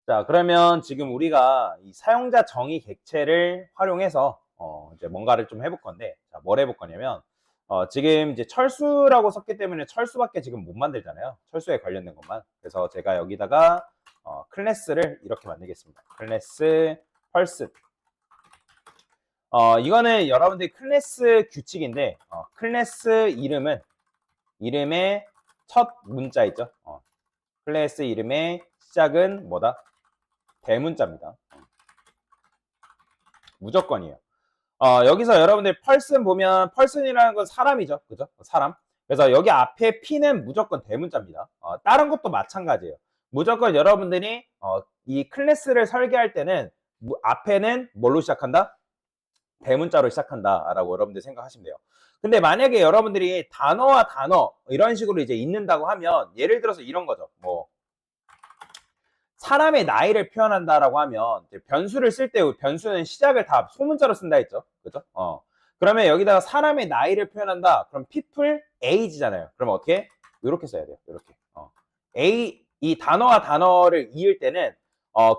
자, 그러면 지금 우리가 이 사용자 정의 객체를 활용해서 이제 뭔가를 좀 해볼 건데, 자, 뭘 해볼 거냐면, 지금 이제 철수라고 썼기 때문에 철수밖에 지금 못 만들잖아요. 철수에 관련된 것만. 그래서 제가 여기다가 클래스를 이렇게 만들겠습니다. 클래스 펄슨. 이거는 여러분들이 클래스 규칙인데, 클래스 이름의 첫 문자 있죠? 클래스 이름의 시작은 뭐다? 대문자입니다. 무조건이에요. 여기서 여러분들 펄슨 보면 펄슨이라는 건 사람이죠. 그죠? 사람. 그래서 여기 앞에 P는 무조건 대문자입니다. 다른 것도 마찬가지예요. 무조건 여러분들이 이 클래스를 설계할 때는 앞에는 뭘로 시작한다? 대문자로 시작한다라고 여러분들 생각하시면 돼요. 근데 만약에 여러분들이 단어와 단어 이런 식으로 이제 읽는다고 하면 예를 들어서 이런 거죠. 뭐 사람의 나이를 표현한다라고 하면 변수를 쓸 때 변수는 시작을 다 소문자로 쓴다 했죠. 그죠? 그러면 여기다가 사람의 나이를 표현한다. 그럼 people age잖아요. 그럼 어떻게? 이렇게 써야 돼요. 이렇게. 이 단어와 단어를 이을 때는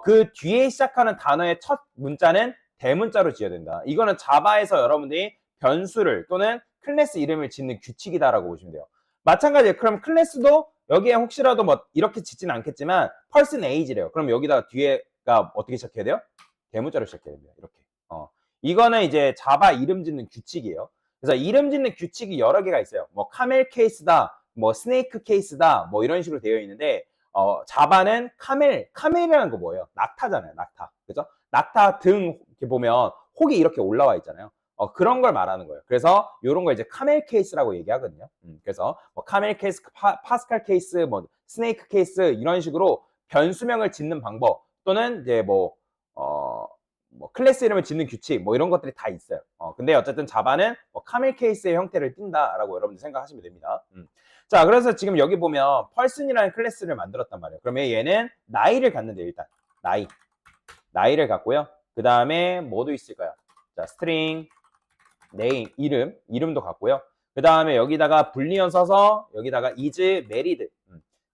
그 뒤에 시작하는 단어의 첫 문자는 대문자로 지어야 된다. 이거는 자바에서 여러분들이 변수를 또는 클래스 이름을 짓는 규칙이다라고 보시면 돼요. 마찬가지예요. 그럼 클래스도 여기에 혹시라도 뭐 이렇게 짓진 않겠지만 person age래요. 그럼 여기다가 뒤에가 어떻게 시작해야 돼요? 대문자로 시작해야 됩니다. 이렇게. 이거는 이제 자바 이름 짓는 규칙이에요. 그래서 이름 짓는 규칙이 여러 개가 있어요. 뭐 카멜 케이스다, 뭐 스네이크 케이스다, 뭐 이런 식으로 되어 있는데 자바는 카멜이라는 거 뭐예요? 낙타잖아요. 낙타. 그죠? 낙타 등 이렇게 보면 혹이 이렇게 올라와 있잖아요. 그런 걸 말하는 거예요. 그래서 이런 걸 이제 카멜 케이스라고 얘기하거든요. 그래서 뭐 카멜 케이스, 파스칼 케이스, 뭐 스네이크 케이스 이런 식으로 변수명을 짓는 방법 또는 이제 뭐 클래스 이름을 짓는 규칙 뭐 이런 것들이 다 있어요. 근데 어쨌든 자바는 뭐 카멜 케이스의 형태를 띈다라고 여러분들 생각하시면 됩니다. 자, 그래서 지금 여기 보면 person이라는 클래스를 만들었단 말이에요. 그러면 얘는 나이를 갖는데 일단 나이를 갖고요. 그 다음에 뭐도 있을까요? 자, 스트링 네임, 이름도 갖고요. 그 다음에 여기다가 불리언 써서 여기다가 is married.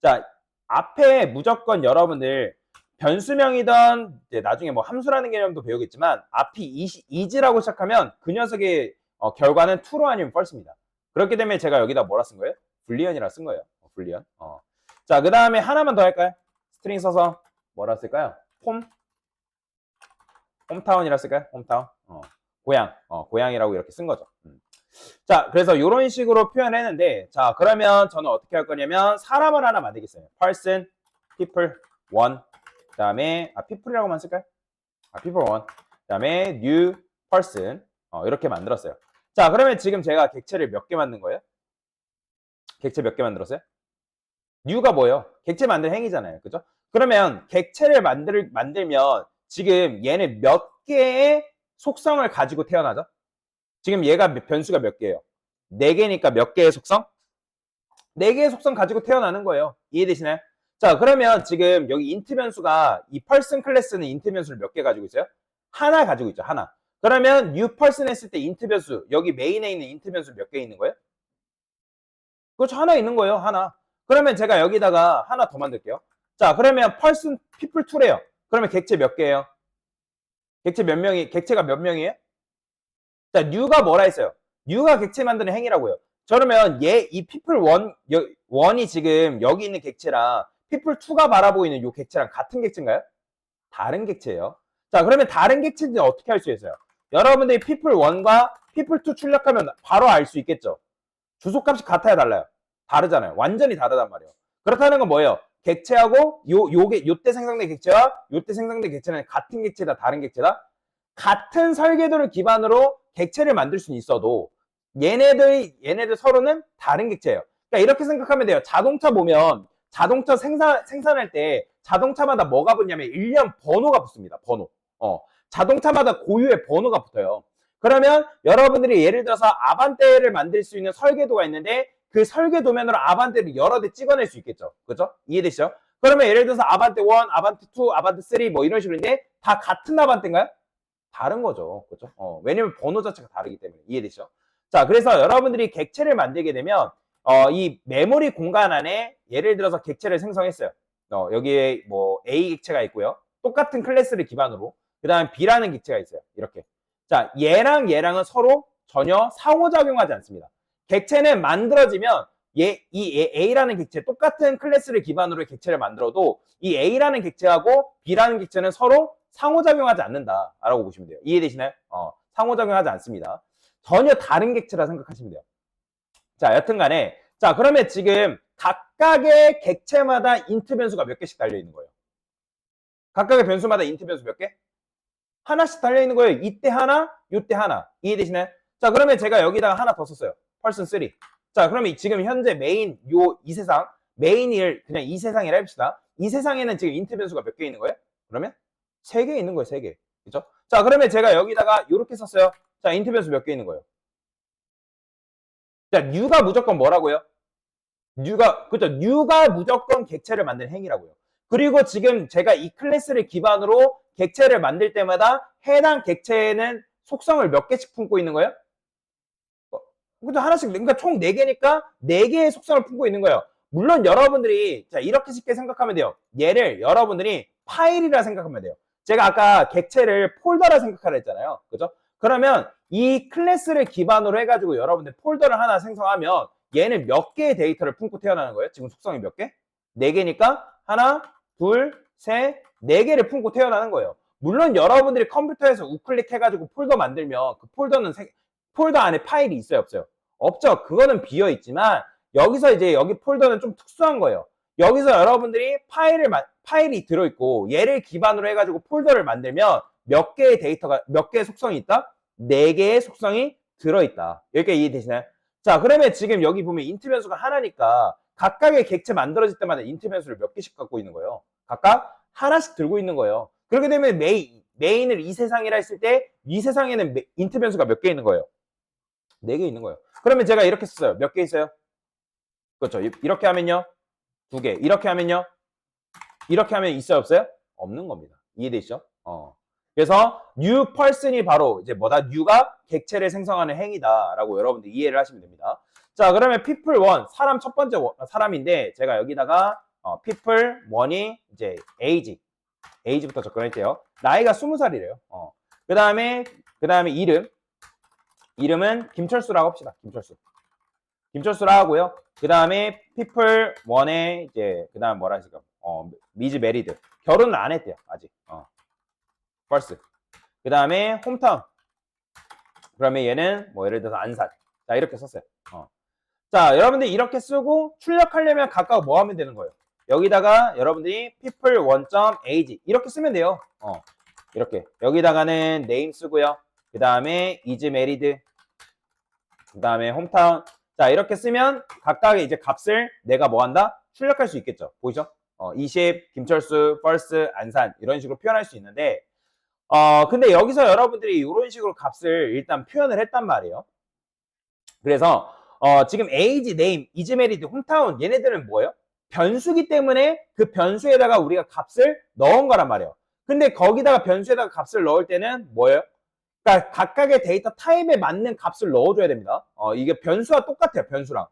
자, 앞에 무조건 여러분들 변수명이던 나중에 뭐 함수라는 개념도 배우겠지만 앞이 is라고 시작하면 그 녀석의 결과는 true로 아니면 false입니다. 그렇기 때문에 제가 여기다 뭐라 쓴 거예요? 불리언이라 쓴 거예요. 불리언. 자, 그 다음에 하나만 더 할까요? 스트링 써서 뭐라 쓸까요? 홈타운이라 쓸까요? 홈타운. 고향이라고 이렇게 쓴 거죠. 자, 그래서 이런 식으로 표현했는데, 자, 그러면 저는 어떻게 할 거냐면, 사람을 하나 만들겠어요. person, people, one. 그 다음에, people이라고만 쓸까요? people one. 그 다음에, new person. 이렇게 만들었어요. 자, 그러면 지금 제가 객체를 몇 개 만든 거예요? 객체 몇 개 만들었어요? new가 뭐예요? 객체 만들 행위잖아요. 그죠? 그러면 객체를 만들면 지금 얘는 몇 개의 속성을 가지고 태어나죠? 지금 얘가 변수가 몇 개예요? 4개니까 몇 개의 속성? 4개의 속성 가지고 태어나는 거예요. 이해되시나요? 자, 그러면 지금 여기 인트 변수가 이 person 클래스는 인트 변수를 몇 개 가지고 있어요? 하나 가지고 있죠. 하나. 그러면 new person 했을 때 인트 변수, 여기 메인에 있는 인트 변수 몇 개 있는 거예요? 그렇죠. 하나 있는 거예요. 하나. 그러면 제가 여기다가 하나 더 만들게요. 자, 그러면 person people 2래요. 그러면 객체 몇 개예요? 객체가 몇 명이에요? 자, new가 뭐라 했어요? new가 객체 만드는 행위라고요. 그러면 이 people 1이 지금 여기 있는 객체랑 people 2가 바라보이는 이 객체랑 같은 객체인가요? 다른 객체예요. 자, 그러면 다른 객체인지 어떻게 할 수 있어요? 여러분들이 people 1과 people 2 출력하면 바로 알 수 있겠죠? 주소값이 같아야 달라요? 다르잖아요. 완전히 다르단 말이에요. 그렇다는 건 뭐예요? 객체하고 요때 생성된 객체와 요때 생성된 객체는 같은 객체다, 다른 객체다? 같은 설계도를 기반으로 객체를 만들 수는 있어도 얘네들 서로는 다른 객체예요. 그러니까 이렇게 생각하면 돼요. 자동차 보면 자동차 생산할 때 자동차마다 뭐가 붙냐면 일련 번호가 붙습니다. 번호. 자동차마다 고유의 번호가 붙어요. 그러면 여러분들이 예를 들어서 아반떼를 만들 수 있는 설계도가 있는데 그 설계도면으로 아반떼를 여러 대 찍어낼 수 있겠죠. 그죠? 이해되시죠? 그러면 예를 들어서 아반떼 1, 아반떼 2, 아반떼 3 뭐 이런 식으로인데 다 같은 아반떼인가요? 다른 거죠. 그죠? 왜냐면 번호 자체가 다르기 때문에. 이해되시죠? 자, 그래서 여러분들이 객체를 만들게 되면 이 메모리 공간 안에 예를 들어서 객체를 생성했어요. 여기에 뭐 A 객체가 있고요. 똑같은 클래스를 기반으로. 그 다음에 B라는 객체가 있어요. 이렇게. 자, 얘랑 얘랑은 서로 전혀 상호작용하지 않습니다. 객체는 만들어지면 이 A라는 객체, 똑같은 클래스를 기반으로 객체를 만들어도 이 A라는 객체하고 B라는 객체는 서로 상호작용하지 않는다라고 보시면 돼요. 이해되시나요? 상호작용하지 않습니다. 전혀 다른 객체라 생각하시면 돼요. 자, 여튼 간에, 자, 그러면 지금 각각의 객체마다 인트 변수가 몇 개씩 달려 있는 거예요? 각각의 변수마다 인트 변수 몇 개? 하나씩 달려 있는 거예요. 이때 하나, 이때 하나. 이해되시나요? 자, 그러면 제가 여기다가 하나 더 썼어요. person 3. 자, 그러면 지금 현재 메인, 이 세상, 메인을 그냥 이 세상이라 해봅시다. 이 세상에는 지금 인트 변수가 몇 개 있는 거예요? 그러면 3개 있는 거예요, 3개. 그죠? 자, 그러면 제가 여기다가 이렇게 썼어요. 자, 인트 변수 몇 개 있는 거예요? 자, 뉴가 무조건 뭐라고요? 그죠? 뉴가 무조건 객체를 만드는 행위라고요. 그리고 지금 제가 이 클래스를 기반으로 객체를 만들 때마다 해당 객체에는 속성을 몇 개씩 품고 있는 거예요? 그죠? 하나씩, 그러니까 총 4개니까 4개의 속성을 품고 있는 거예요. 물론 여러분들이, 자, 이렇게 쉽게 생각하면 돼요. 얘를 여러분들이 파일이라 생각하면 돼요. 제가 아까 객체를 폴더라 생각하라 했잖아요. 그죠? 그러면 이 클래스를 기반으로 해가지고 여러분들 폴더를 하나 생성하면 얘는 몇 개의 데이터를 품고 태어나는 거예요? 지금 속성이 몇 개? 4개니까 하나, 둘, 셋, 4개를 품고 태어나는 거예요. 물론 여러분들이 컴퓨터에서 우클릭 해가지고 폴더 만들면 그 폴더 안에 파일이 있어요, 없어요? 없죠. 그거는 비어 있지만 여기서 이제 여기 폴더는 좀 특수한 거예요. 여기서 여러분들이 파일이 들어있고 얘를 기반으로 해가지고 폴더를 만들면 몇 개의 데이터가, 몇 개의 속성이 있다? 4개의 속성이 들어있다. 여기까지 이해되시나요? 자, 그러면 지금 여기 보면 인트 변수가 하나니까 각각의 객체 만들어질 때마다 인트 변수를 몇 개씩 갖고 있는 거예요. 각각 하나씩 들고 있는 거예요. 그렇게 되면 메인을 이 세상이라 했을 때 이 세상에는 인트 변수가 몇 개 있는 거예요? 4개 있는 거예요. 그러면 제가 이렇게 썼어요. 몇 개 있어요? 그렇죠. 이렇게 하면요. 2개. 이렇게 하면요. 이렇게 하면 있어요, 없어요? 없는 겁니다. 이해되시죠? 그래서 new person이 바로 이제 뭐다? new가 객체를 생성하는 행위다라고 여러분들 이해를 하시면 됩니다. 자, 그러면 people 1, 사람 첫 번째 사람인데 제가 여기다가 people 1이 이제 age부터 접근할게요. 나이가 20살이래요. 그다음에 이름은 김철수라고 합시다. 김철수라 하고요. 그다음에 people 1에 이제 그다음 뭐라 지금 미즈 메리드. 결혼을 안 했대요. 아직. first. 그다음에 홈타운. 그러면 얘는 뭐 예를 들어서 안산. 자, 이렇게 썼어요. 자, 여러분들 이렇게 쓰고 출력하려면 각각 뭐 하면 되는 거예요? 여기다가 여러분들이 people 1.age 이렇게 쓰면 돼요. 이렇게. 여기다가는 name 쓰고요. 그다음에 is married. 그다음에 홈타운. 자, 이렇게 쓰면 각각의 이제 값을 내가 뭐 한다? 출력할 수 있겠죠. 보이죠? 20, 김철수, first, 안산 이런 식으로 표현할 수 있는데 근데 여기서 여러분들이 이런 식으로 값을 일단 표현을 했단 말이에요. 그래서 지금 age, name, is married, 홈타운 얘네들은 뭐예요? 변수기 때문에 그 변수에다가 우리가 값을 넣은 거란 말이에요. 근데 거기다가 변수에다가 값을 넣을 때는 뭐예요? 그러니까 각각의 데이터 타입에 맞는 값을 넣어줘야 됩니다. 이게 변수와 똑같아요. 변수랑.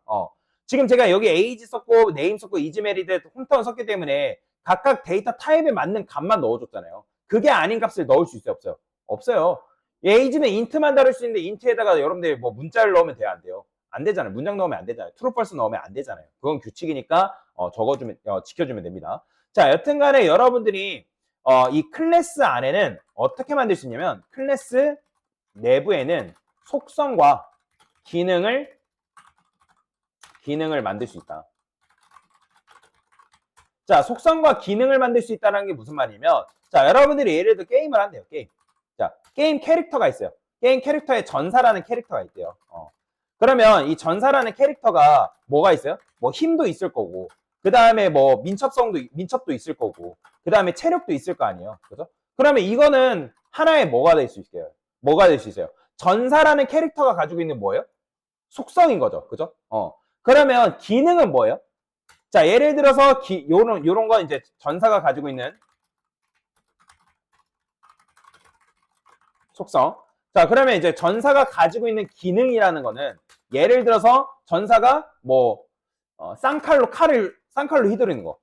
지금 제가 여기 age 썼고 name 썼고 is married, 홈타운 썼기 때문에 각각 데이터 타입에 맞는 값만 넣어줬잖아요. 그게 아닌 값을 넣을 수 있어요? 없어요? 없어요. age는 int만 다룰 수 있는데 int에다가 여러분들 뭐 문자를 넣으면 돼요? 안 돼요? 안 되잖아요. 문장 넣으면 안 되잖아요. true, false 넣으면 안 되잖아요. 그건 규칙이니까 지켜주면 됩니다. 자, 여튼간에 여러분들이 이 클래스 안에는 어떻게 만들 수 있냐면 클래스 내부에는 속성과 기능을 만들 수 있다. 자, 속성과 기능을 만들 수 있다는 게 무슨 말이냐면 자, 여러분들이 예를 들어 게임을 한대요. 게임. 자, 게임 캐릭터가 있어요. 게임 캐릭터에 전사라는 캐릭터가 있대요. 그러면 이 전사라는 캐릭터가 뭐가 있어요? 뭐 힘도 있을 거고 그 다음에 뭐 민첩도 있을 거고 그 다음에 체력도 있을 거 아니에요. 그죠? 그러면 이거는 하나의 뭐가 될 수 있어요? 뭐가 될 수 있어요? 전사라는 캐릭터가 가지고 있는 뭐예요? 속성인 거죠. 그죠? 그러면 기능은 뭐예요? 자, 예를 들어서 요런 거 이제 전사가 가지고 있는 속성. 자, 그러면 이제 전사가 가지고 있는 기능이라는 거는 예를 들어서 전사가 뭐 쌍칼로 휘두르는 거.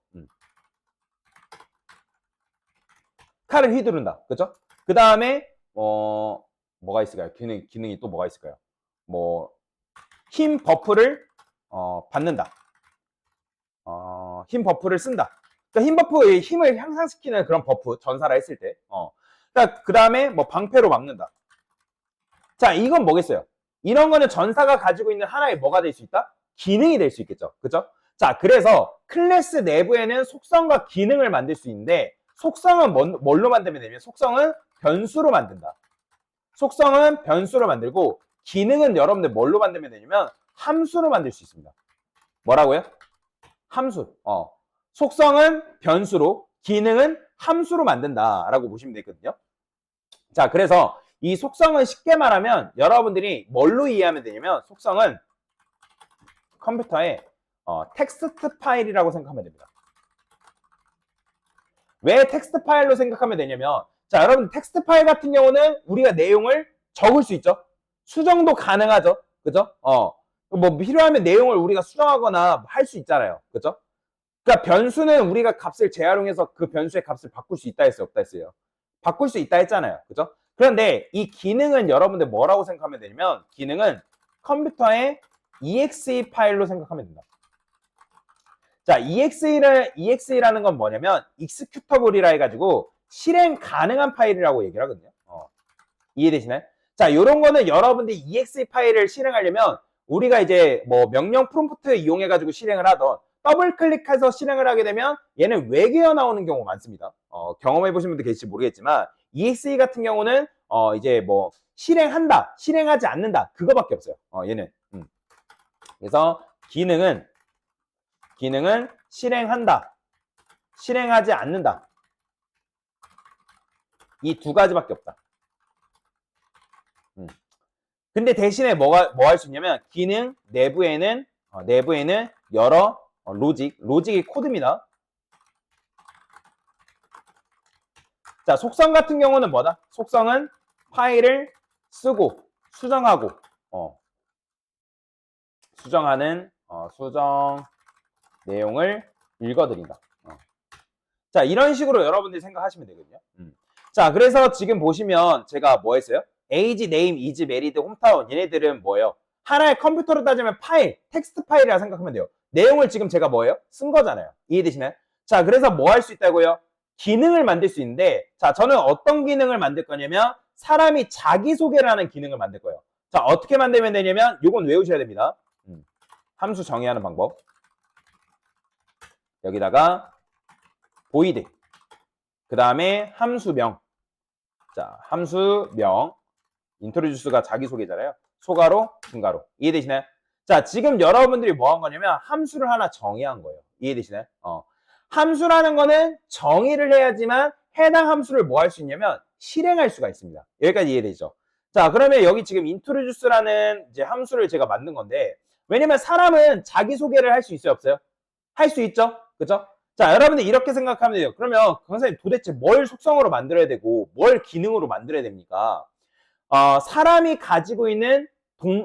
칼을 휘두른다. 그죠? 그 다음에 뭐가 있을까요? 기능이 또 뭐가 있을까요? 뭐 힘 버프를 받는다. 힘 버프를 쓴다. 그러니까 힘 버프의 힘을 향상시키는 그런 버프, 전사라 했을 때. 그러니까 그 다음에 뭐 방패로 막는다. 자, 이건 뭐겠어요? 이런 거는 전사가 가지고 있는 하나의 뭐가 될 수 있다? 기능이 될 수 있겠죠. 그죠? 자, 그래서 클래스 내부에는 속성과 기능을 만들 수 있는데, 속성은 뭘로 만들면 되냐면, 속성은 변수로 만든다. 속성은 변수로 만들고, 기능은 여러분들 뭘로 만들면 되냐면, 함수로 만들 수 있습니다. 뭐라고요? 함수. 속성은 변수로, 기능은 함수로 만든다라고 보시면 되거든요. 자, 그래서 이 속성은 쉽게 말하면 여러분들이 뭘로 이해하면 되냐면, 속성은 컴퓨터에 텍스트 파일이라고 생각하면 됩니다. 왜 텍스트 파일로 생각하면 되냐면, 자, 여러분 텍스트 파일 같은 경우는 우리가 내용을 적을 수 있죠. 수정도 가능하죠. 그죠? 뭐 필요하면 내용을 우리가 수정하거나 할 수 있잖아요. 그죠? 그러니까 변수는 우리가 값을 재활용해서 그 변수의 값을 바꿀 수 있다 했어요, 없다 했어요? 바꿀 수 있다 했잖아요. 그죠? 그런데 이 기능은 여러분들 뭐라고 생각하면 되냐면, 기능은 컴퓨터의 exe 파일로 생각하면 된다. 자, exe라는 건 뭐냐면 executable이라 해가지고 실행 가능한 파일이라고 얘기를 하거든요. 이해되시나요? 자, 요런 거는 여러분들이 exe 파일을 실행하려면 우리가 이제 뭐 명령 프롬프트 이용해가지고 실행을 하던, 더블 클릭해서 실행을 하게 되면 얘는 외계어 나오는 경우가 많습니다. 경험해 보신 분들 계실지 모르겠지만 exe 같은 경우는 이제 뭐 실행한다, 실행하지 않는다, 그거밖에 없어요. 얘는. 그래서 기능은 실행한다, 실행하지 않는다. 이 두 가지밖에 없다. 근데 대신에 뭐 할 수 있냐면, 기능 내부에는 여러 로직이 코드입니다. 자, 속성 같은 경우는 뭐다? 속성은 파일을 쓰고 수정하고 수정하는 수정 내용을 읽어드린다. 자, 이런 식으로 여러분들이 생각하시면 되거든요. 자, 그래서 지금 보시면 제가 뭐 했어요? age, name, is, married, hometown, 얘네들은 뭐예요? 하나의 컴퓨터로 따지면 파일, 텍스트 파일이라 생각하면 돼요. 내용을 지금 제가 뭐예요? 쓴 거잖아요. 이해되시나요? 자, 그래서 뭐 할 수 있다고요? 기능을 만들 수 있는데, 자, 저는 어떤 기능을 만들 거냐면 사람이 자기소개를 하는 기능을 만들 거예요. 자, 어떻게 만들면 되냐면 요건 외우셔야 됩니다. 함수 정의하는 방법. 여기다가 void, 그 다음에 함수명. 자, 함수명, 인트로듀스가 자기소개잖아요. 소가로, 중가로. 이해되시나요? 자, 지금 여러분들이 뭐 한 거냐면 함수를 하나 정의한 거예요. 이해되시나요? 함수라는 거는 정의를 해야지만 해당 함수를 뭐 할 수 있냐면 실행할 수가 있습니다. 여기까지 이해되죠? 자, 그러면 여기 지금 introduce라는 이제 함수를 제가 만든 건데, 왜냐면 사람은 자기소개를 할 수 있어요, 없어요? 할 수 있죠? 그죠? 자, 여러분들 이렇게 생각하면 돼요. 그러면 선생님 도대체 뭘 속성으로 만들어야 되고 뭘 기능으로 만들어야 됩니까? 사람이 가지고 있는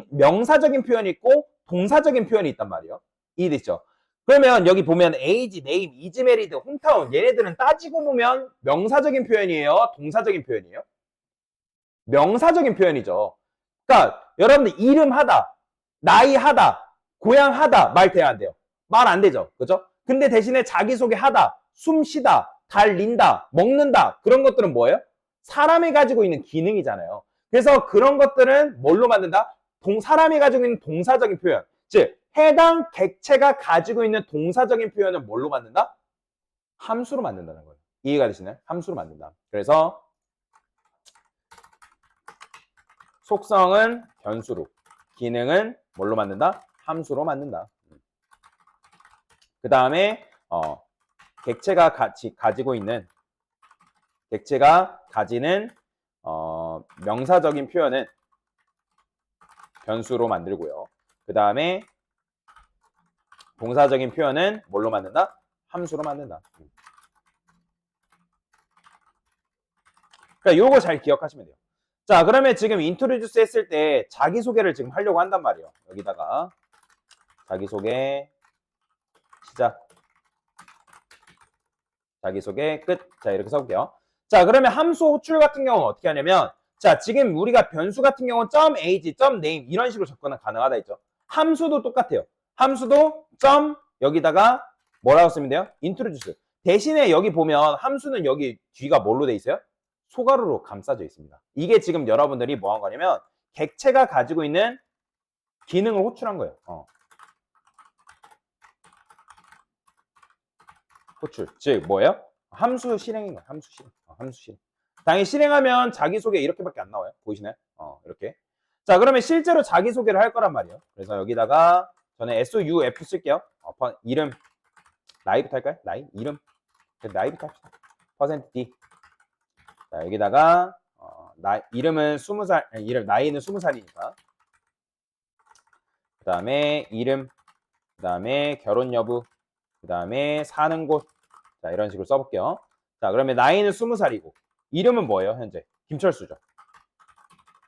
명사적인 표현이 있고 동사적인 표현이 있단 말이에요. 이해됐죠? 그러면 여기 보면 age, name, is married, hometown, 얘네들은 따지고 보면 명사적인 표현이에요? 동사적인 표현이에요? 명사적인 표현이죠. 그러니까 여러분들 이름 하다, 나이 하다, 고향 하다 말 돼야 안 돼요. 말 안 되죠. 그죠? 근데 대신에 자기소개 하다, 숨 쉬다, 달린다, 먹는다, 그런 것들은 뭐예요? 사람이 가지고 있는 기능이잖아요. 그래서 그런 것들은 뭘로 만든다? 사람이 가지고 있는 동사적인 표현. 즉, 해당 객체가 가지고 있는 동사적인 표현을 뭘로 만든다? 함수로 만든다는 거예요. 이해가 되시나요? 함수로 만든다. 그래서 속성은 변수로, 기능은 뭘로 만든다? 함수로 만든다. 그 다음에 객체가 가지는 명사적인 표현은 변수로 만들고요. 그 다음에 동사적인 표현은 뭘로 만든다? 함수로 만든다. 그러니까 요거 잘 기억하시면 돼요. 자, 그러면 지금 인트로듀스 했을 때 자기소개를 지금 하려고 한단 말이에요. 여기다가 자기소개 시작, 자기소개 끝. 자, 이렇게 써볼게요. 자, 그러면 함수 호출 같은 경우는 어떻게 하냐면, 자, 지금 우리가 변수 같은 경우는 .age, .name 이런 식으로 접근은 가능하다 했죠. 함수도 똑같아요. 함수도 여기다가 뭐라고 쓰면 돼요? introduce. 대신에 여기 보면 함수는 여기 뒤가 뭘로 돼 있어요? 소가루로 감싸져 있습니다. 이게 지금 여러분들이 뭐 한 거냐면 객체가 가지고 있는 기능을 호출한 거예요. 호출. 즉 뭐예요? 함수 실행인 거예요. 함수 실행. 함수 실행. 당연히 실행하면 자기소개 이렇게밖에 안 나와요. 보이시나요? 이렇게. 자, 그러면 실제로 자기소개를 할 거란 말이에요. 그래서 여기다가 저는 SOUF 쓸게요. 이름 나이부터 할까요? 나이? 이름? 나이부터 합시다. %D. 자, 여기다가 이름은 20살, 나이는 20살이니까. 그 다음에 이름, 그 다음에 결혼 여부, 그 다음에 사는 곳. 자, 이런 식으로 써볼게요. 자, 그러면 나이는 20살이고, 이름은 뭐예요, 현재? 김철수죠.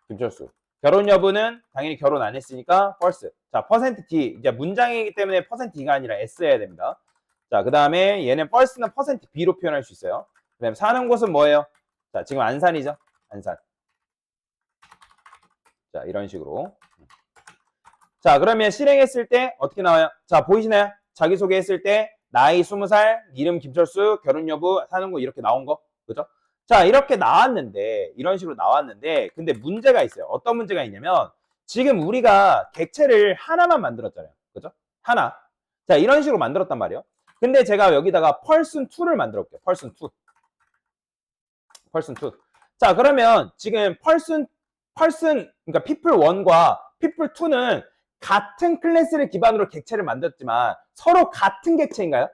김철수. 결혼 여부는 당연히 결혼 안 했으니까 false. 자, %D. 이제 문장이기 때문에 %D가 아니라 S여야 됩니다. 자, 그 다음에 얘는 false는 %B로 표현할 수 있어요. 그 다음에 사는 곳은 뭐예요? 자, 지금 안산이죠? 안산. 자, 이런 식으로. 자, 그러면 실행했을 때 어떻게 나와요? 자, 보이시나요? 자기소개했을 때 나이 20살, 이름 김철수, 결혼 여부, 사는 곳 이렇게 나온 거. 그죠? 자, 이렇게 나왔는데, 이런 식으로 나왔는데, 근데 문제가 있어요. 어떤 문제가 있냐면, 지금 우리가 객체를 하나만 만들었잖아요. 그죠? 하나. 자, 이런 식으로 만들었단 말이에요. 근데 제가 여기다가 person2를 만들어 볼게요. person2. person2. 자, 그러면 지금 person, 그러니까 people1과 people2는 같은 클래스를 기반으로 객체를 만들었지만 서로 같은 객체인가요?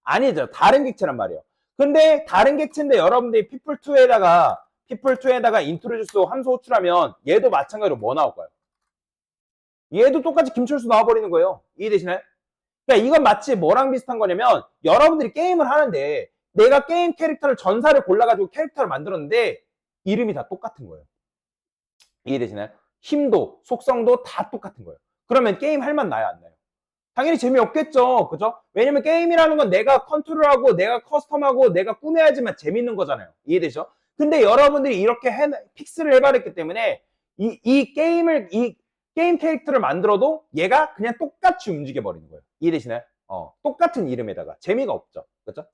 아니죠. 다른 객체란 말이에요. 근데 다른 객체인데 여러분들이 people2에다가 introduce 함수 호출하면 얘도 마찬가지로 뭐 나올까요? 얘도 똑같이 김철수 나와버리는 거예요. 이해되시나요? 그러니까 이건 마치 뭐랑 비슷한 거냐면 여러분들이 게임을 하는데 내가 게임 캐릭터를 전사를 골라가지고 캐릭터를 만들었는데 이름이 다 똑같은 거예요. 이해되시나요? 힘도 속성도 다 똑같은 거예요. 그러면 게임 할 맛 나요, 안 나요? 당연히 재미없겠죠. 그죠? 왜냐면 게임이라는 건 내가 컨트롤하고 내가 커스텀하고 내가 꾸며야지만 재밌는 거잖아요. 이해되죠? 근데 여러분들이 이렇게 픽스를 해버렸기 때문에 이 게임 캐릭터를 만들어도 얘가 그냥 똑같이 움직여 버리는 거예요. 이해되시나요? 똑같은 이름에다가 재미가 없죠. 그죠?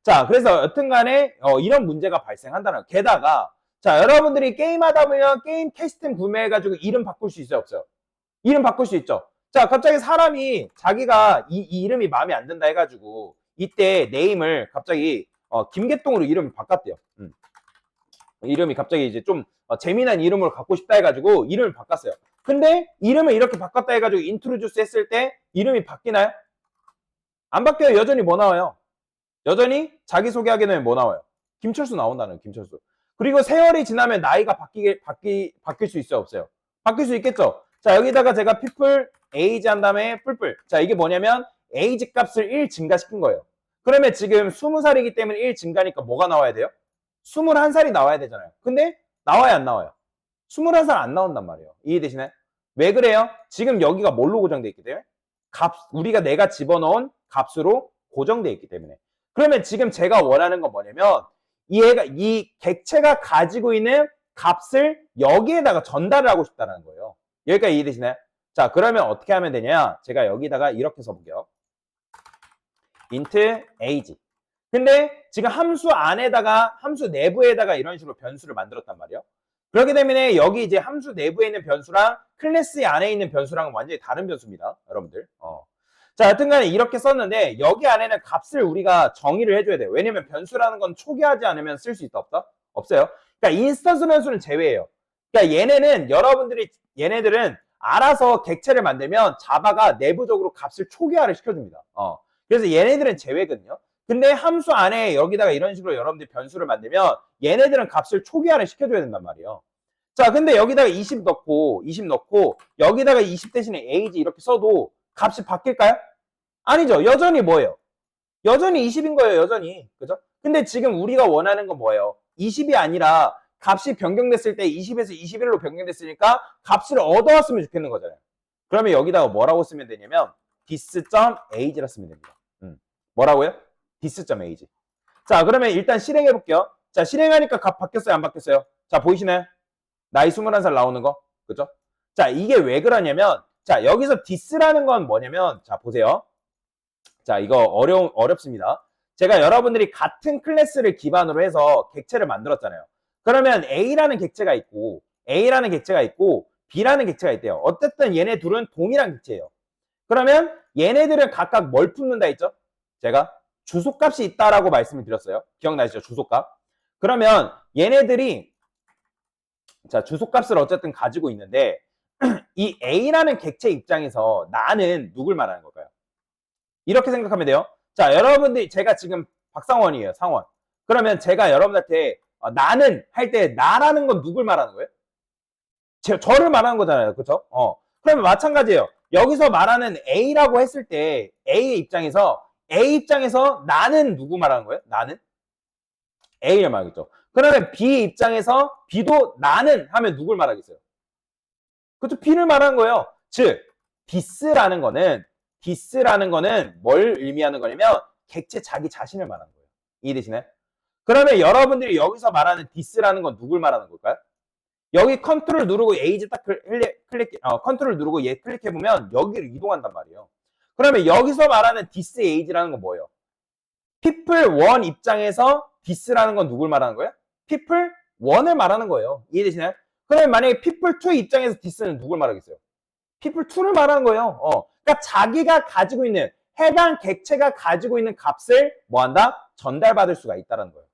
자, 그래서 여튼간에 이런 문제가 발생한다는 거예요. 게다가 자, 여러분들이 게임하다 보면 게임 캐스팅 구매해가지고 이름 바꿀 수 있어요, 없어요? 이름 바꿀 수 있죠. 자, 갑자기 사람이 자기가 이 이름이 마음에 안 든다 해가지고 이때 네임을 갑자기 김계동으로 이름을 바꿨대요. 이름이 갑자기 이제 좀 재미난 이름으로 갖고 싶다 해가지고 이름을 바꿨어요. 근데 이름을 이렇게 바꿨다 해가지고 인트로듀스 했을 때 이름이 바뀌나요? 안 바뀌어요. 여전히 뭐 나와요? 여전히 자기소개하게 되면 뭐 나와요? 김철수 나온다는 김철수. 그리고 세월이 지나면 나이가 바뀔 수 있어요, 없어요? 바뀔 수 있겠죠? 자, 여기다가 제가 people age 한 다음에 뿔뿔. 자, 이게 뭐냐면 age 값을 1 증가시킨 거예요. 그러면 지금 20살이기 때문에 1 증가니까 뭐가 나와야 돼요? 21살이 나와야 되잖아요. 근데 나와야 안 나와요? 21살 안 나온단 말이에요. 이해되시나요? 왜 그래요? 지금 여기가 뭘로 고정되어 있기 때문에? 우리가 내가 집어넣은 값으로 고정되어 있기 때문에. 그러면 지금 제가 원하는 건 뭐냐면 이 객체가 가지고 있는 값을 여기에다가 전달을 하고 싶다는 거예요. 여기까지 이해되시나요? 자, 그러면 어떻게 하면 되냐? 제가 여기다가 이렇게 써볼게요. int age. 근데 지금 함수 안에다가 함수 내부에다가 이런 식으로 변수를 만들었단 말이에요. 그렇기 때문에 여기 이제 함수 내부에 있는 변수랑 클래스 안에 있는 변수랑은 완전히 다른 변수입니다. 여러분들. 자, 여튼간에 이렇게 썼는데 여기 안에는 값을 우리가 정의를 해줘야 돼요. 왜냐면 변수라는 건 초기화하지 않으면 쓸 수 있다 없다? 없어요. 그러니까 인스턴스 변수는 제외예요. 그러니까 얘네들은 알아서 객체를 만들면 자바가 내부적으로 값을 초기화를 시켜줍니다. 그래서 얘네들은 제외거든요. 근데 함수 안에 여기다가 이런 식으로 여러분들이 변수를 만들면 얘네들은 값을 초기화를 시켜줘야 된단 말이에요. 자, 근데 여기다가 20 넣고 여기다가 20 대신에 age 이렇게 써도 값이 바뀔까요? 아니죠. 여전히 뭐예요? 여전히 20인 거예요. 여전히. 그죠? 근데 지금 우리가 원하는 건 뭐예요? 20이 아니라 값이 변경됐을 때 20에서 21로 변경됐으니까 값을 얻어왔으면 좋겠는 거잖아요. 그러면 여기다가 뭐라고 쓰면 되냐면 this.age라 쓰면 됩니다. 뭐라고요? this.age. 자, 그러면 일단 실행해 볼게요. 자, 실행하니까 값 바뀌었어요? 안 바뀌었어요? 자, 보이시나요? 나이 21살 나오는 거. 그죠? 자, 이게 왜 그러냐면, 자, 여기서 this라는 건 뭐냐면, 자, 보세요. 자, 이거 어렵습니다. 제가 여러분들이 같은 클래스를 기반으로 해서 객체를 만들었잖아요. 그러면 A라는 객체가 있고, A라는 객체가 있고, B라는 객체가 있대요. 어쨌든 얘네 둘은 동일한 객체예요. 그러면 얘네들은 각각 뭘 품는다 했죠? 제가 주소값이 있다라고 말씀을 드렸어요. 기억나시죠? 주소값. 그러면 얘네들이 자, 주소값을 어쨌든 가지고 있는데 이 A라는 객체 입장에서 나는 누굴 말하는 걸까요? 이렇게 생각하면 돼요. 자, 여러분들이 제가 지금 박상원이에요. 상원. 그러면 제가 여러분한테 나는 할 때 나라는 건 누굴 말하는 거예요? 저를 말하는 거잖아요. 그렇죠? 그러면 마찬가지예요. 여기서 말하는 A라고 했을 때 A 입장에서 나는 누구 말하는 거예요? 나는 A를 말하겠죠. 그러면 B 입장에서 B도 나는 하면 누굴 말하겠어요? 그렇죠? B를 말하는 거예요. 즉 this라는 거는 뭘 의미하는 거냐면 객체 자기 자신을 말하는 거예요. 이해되시나요? 그러면 여러분들이 여기서 말하는 this라는 건 누굴 말하는 걸까요? 여기 컨트롤 누르고 에이지 딱 컨트롤 누르고 얘 클릭해 보면 여기로 이동한단 말이에요. 그러면 여기서 말하는 this age라는 건 뭐예요? people 1 입장에서 this라는 건 누굴 말하는 거예요? people 1을 말하는 거예요. 이해되시나요? 그러면 만약에 people 2 입장에서 this는 누굴 말하겠어요? people 2를 말하는 거예요. 그러니까 자기가 가지고 있는 해당 객체가 가지고 있는 값을 뭐한다? 전달받을 수가 있다는 거예요.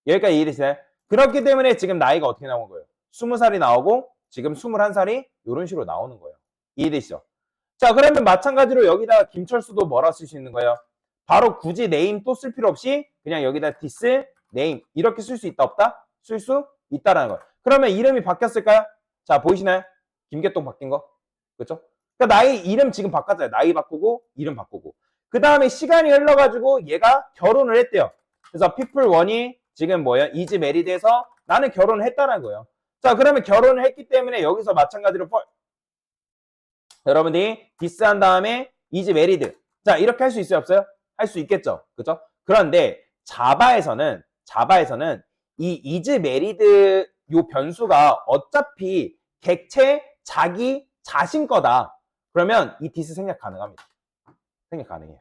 여기까지 이해되시나요? 그렇기 때문에 지금 나이가 어떻게 나온 거예요? 20살이 나오고 지금 21살이 이런 식으로 나오는 거예요. 이해되시죠? 자, 그러면 마찬가지로 여기다가 김철수도 뭐라 쓸 수 있는 거예요? 바로 굳이 네임 또 쓸 필요 없이 그냥 여기다 this, 네임 이렇게 쓸 수 있다 없다? 쓸 수 있다라는 거예요. 그러면 이름이 바뀌었을까요? 자, 보이시나요? 김계동 바뀐 거. 그렇죠? 그러니까 나이 이름 지금 바꿨잖아요. 나이 바꾸고 이름 바꾸고. 그 다음에 시간이 흘러가지고 얘가 결혼을 했대요. 그래서 people 1이 지금 뭐예요? is married에서 나는 결혼을 했다는 거예요. 자, 그러면 결혼을 했기 때문에 여기서 마찬가지로 여러분들이 this 한 다음에 is married. 자, 이렇게 할 수 있어요? 없어요? 할 수 있겠죠? 그죠? 그런데 자바에서는 이 is married 요 변수가 어차피 객체 자기 자신 거다. 그러면 이 this 생략 가능합니다. 생략 가능해요.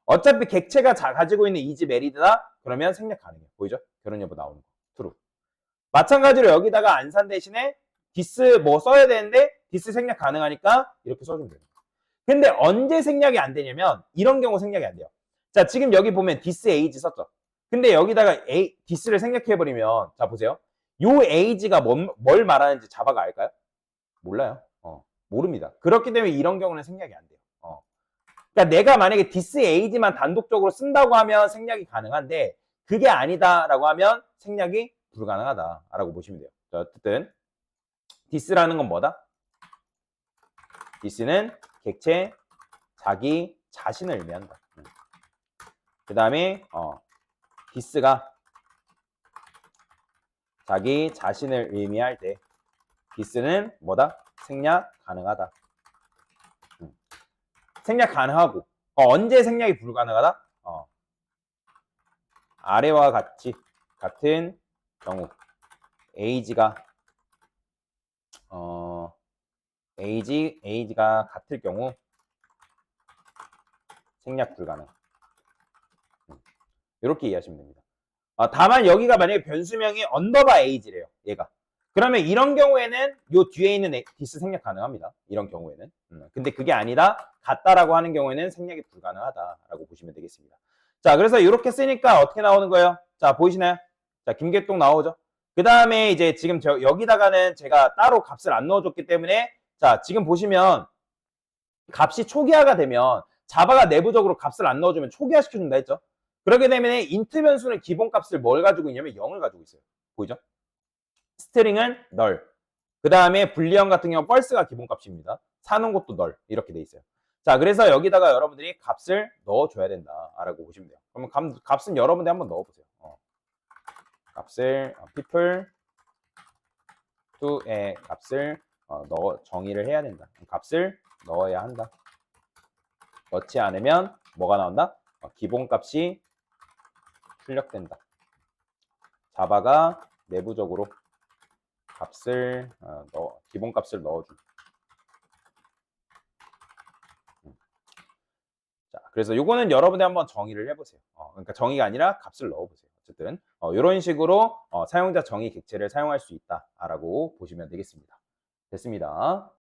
어차피 객체가 가지고 있는 is married다. 그러면 생략 가능해요. 보이죠? 결혼 여부 나오는 거. true. 마찬가지로 여기다가 안산 대신에 this 뭐 써야 되는데 this 생략 가능하니까 이렇게 써주면 돼요. 근데 언제 생략이 안 되냐면 이런 경우 생략이 안 돼요. 자, 지금 여기 보면 this age 썼죠. 근데 여기다가 this를 생략해버리면 자, 보세요. 요 age가 뭘 말하는지 자바가 알까요? 몰라요. 모릅니다. 그렇기 때문에 이런 경우는 생략이 안 돼요. 그러니까 내가 만약에 this age만 단독적으로 쓴다고 하면 생략이 가능한데 그게 아니다라고 하면 생략이 불가능하다라고 보시면 돼요. 자, 어쨌든 this라는 건 뭐다? this는 객체 자기 자신을 의미한다. 그 다음에 this가 자기 자신을 의미할 때 this는 뭐다? 생략 가능하다. 생략 가능하고 언제 생략이 불가능하다? 아래와 같은 경우 age가 age가 같을 경우 생략 불가능. 이렇게 이해하시면 됩니다. 다만 여기가 만약에 변수명이 언더바 age래요. 얘가. 그러면 이런 경우에는 요 뒤에 있는 this 생략 가능합니다. 이런 경우에는. 근데 그게 아니다. 같다라고 하는 경우에는 생략이 불가능하다라고 보시면 되겠습니다. 자, 그래서 이렇게 쓰니까 어떻게 나오는 거예요? 자, 보이시나요? 자, 김계동 나오죠? 그 다음에 이제 지금 여기다가는 제가 따로 값을 안 넣어줬기 때문에 자, 지금 보시면 값이 초기화가 되면 자바가 내부적으로 값을 안 넣어주면 초기화 시켜준다 했죠? 그렇게 되면 int 변수는 기본 값을 뭘 가지고 있냐면 0을 가지고 있어요. 보이죠? 스트링은 null. 그 다음에 불리언 같은 경우 false가 기본값입니다. 사는 것도 null. 이렇게 돼 있어요. 자, 그래서 여기다가 여러분들이 값을 넣어줘야 된다라고 보시면 돼요. 그러면 값은 여러분들이 한번 넣어보세요. 값을 people 2의 값을 정의를 해야 된다. 값을 넣어야 한다. 넣지 않으면 뭐가 나온다? 기본값이 출력된다. 자바가 내부적으로 값을 기본 값을 넣어준. 자, 그래서 요거는 여러분이 한번 정의를 해보세요. 그러니까 정의가 아니라 값을 넣어보세요. 어쨌든 이런 식으로 사용자 정의 객체를 사용할 수 있다라고 보시면 되겠습니다. 됐습니다.